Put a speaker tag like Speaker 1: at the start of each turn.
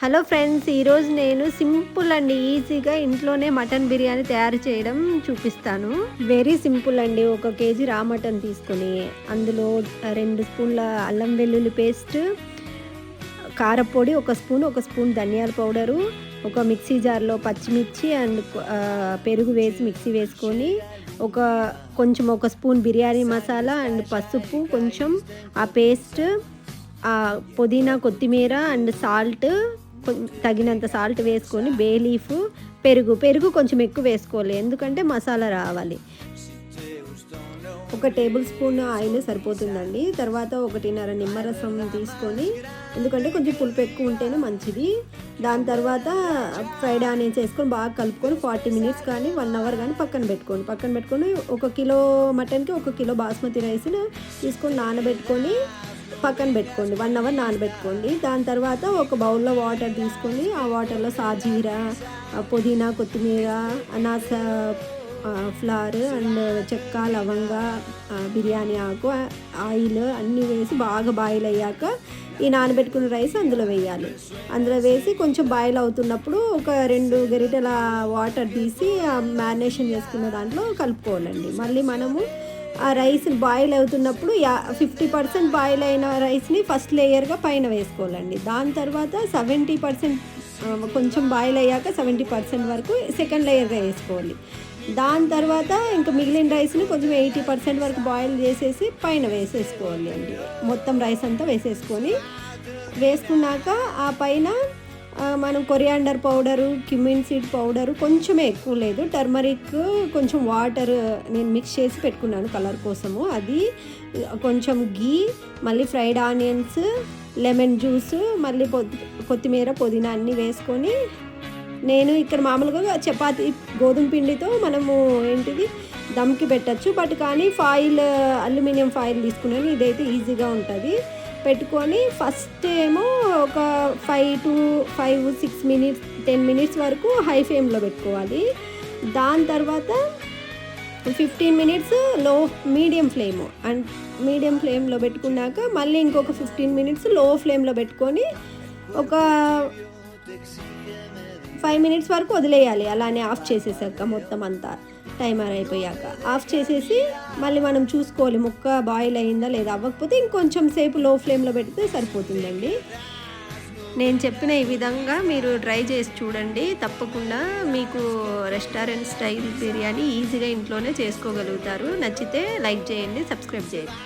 Speaker 1: Hello friends, ఈరోజు నేను simple and ఈజీగా ఇంట్లోనే మటన్ బిర్యానీ తయారు చేయడం చూపిస్తాను. వెరీ సింపుల్ అండి. 1 కేజీ రా మటన్ తీసుకొని అందులో 2 స్పూన్ల అల్లం వెల్లుల్లి పేస్ట్, కారపొడి 1 స్పూన్ ధనియాల పౌడరు, ఒక మిక్సీ జార్లో పచ్చిమిర్చి అండ్ పెరుగు వేసి మిక్సీ వేసుకొని కొంచెం 1 స్పూన్ బిర్యానీ మసాలా అండ్ పసుపు, కొంచెం ఆ పేస్ట్, పుదీనా, కొత్తిమీర అండ్ సాల్ట్, తగినంత సాల్ట్ వేసుకొని, బే లీఫ్, పెరుగు కొంచెం ఎక్కువ వేసుకోవాలి, ఎందుకంటే మసాలా రావాలి. 1 టేబుల్ స్పూన్ ఆయిల్ సరిపోతుందండి. తర్వాత 1.5 నిమ్మరసం తీసుకొని, ఎందుకంటే కొంచెం పులుపు ఎక్కువ ఉంటేనే మంచిది. దాని తర్వాత ఫ్రైడ్ ఆనియన్స్ వేసుకొని బాగా కలుపుకొని 40 మినిట్స్ కానీ 1 అవర్ కానీ పక్కన పెట్టుకొని 1 కిలో మటన్కి 1 కిలో బాస్మతి రైస్ను తీసుకొని నానబెట్టుకొని పక్కన పెట్టుకోండి. 1 అవర్ నానబెట్టుకోండి. దాని తర్వాత ఒక బౌల్లో వాటర్ తీసుకొని, ఆ వాటర్లో సాజీరా, పుదీనా, కొత్తిమీర, అనాస ఫ్లవర్ అండ్ చెక్క, లవంగ, బిర్యానీ ఆకు, ఆయిల్ అన్నీ వేసి బాగా బాయిల్ అయ్యాక ఈ నానబెట్టుకున్న రైస్ అందులో వేయాలి. అందులో వేసి కొంచెం బాయిల్ అవుతున్నప్పుడు 2 గరిటెల వాటర్ తీసి మ్యారినేషన్ చేసుకున్న దాంట్లో కలుపుకోవాలండి. మళ్ళీ మనము ఆ రైస్ బాయిల్ అవుతున్నప్పుడు 50% బాయిల్ అయిన రైస్ని ఫస్ట్ లేయర్గా పైన వేసుకోవాలండి. దాని తర్వాత 70% కొంచెం బాయిల్ అయ్యాక 70% వరకు సెకండ్ లేయర్గా వేసుకోవాలి. దాని తర్వాత ఇంకా మిగిలిన రైస్ని కొంచెం 80% వరకు బాయిల్ చేసేసి పైన వేసేసుకోవాలి అండి. మొత్తం రైస్ అంతా వేసుకున్నాక ఆ పైన మనం coriander powder, cumin seed powder కొంచెమే, ఎక్కువ లేదు, టర్మరిక్, కొంచెం వాటర్ నేను మిక్స్ చేసి పెట్టుకున్నాను కలర్ కోసము, అది కొంచెం గీ, మళ్ళీ ఫ్రైడ్ ఆనియన్స్, లెమన్ జ్యూస్, మళ్ళీ కొత్తిమీర, పుదీనా అన్నీ వేసుకొని, నేను ఇక్కడ మామూలుగా చపాతీ గోధుమ పిండితో మనము దమ్కి పెట్టచ్చు. బట్ కానీ అల్యూమినియం ఫాయిల్ తీసుకున్నాను, ఇదైతే ఈజీగా ఉంటుంది. పెట్టుకొని ఫస్ట్ ఏమో ఒక 5-6 మినిట్స్ 10 మినిట్స్ వరకు హై ఫ్లేమ్లో పెట్టుకోవాలి. దాని తర్వాత 15 మినిట్స్ మీడియం ఫ్లేమ్లో పెట్టుకున్నాక మళ్ళీ ఇంకొక 15 మినిట్స్ లో ఫ్లేమ్లో పెట్టుకొని ఒక 5 మినిట్స్ వరకు వదిలేయాలి. అలానే ఆఫ్ చేసేసాక మొత్తం అంతా టైమర్ అయిపోయాక ఆఫ్ చేసేసి మళ్ళీ మనం చూసుకోవాలి ముక్క బాయిల్ అయిందా లేదా. అవ్వకపోతే ఇంకొంచెం సేపు లో ఫ్లేమ్లో పెడితే సరిపోతుందండి. నేను చెప్పిన ఈ విధంగా మీరు ట్రై చేసి చూడండి. తప్పకుండా మీకు రెస్టారెంట్ స్టైల్ బిర్యానీ ఈజీగా ఇంట్లోనే చేసుకోగలుగుతారు. నచ్చితే లైక్ చేయండి, సబ్స్క్రైబ్ చేయండి.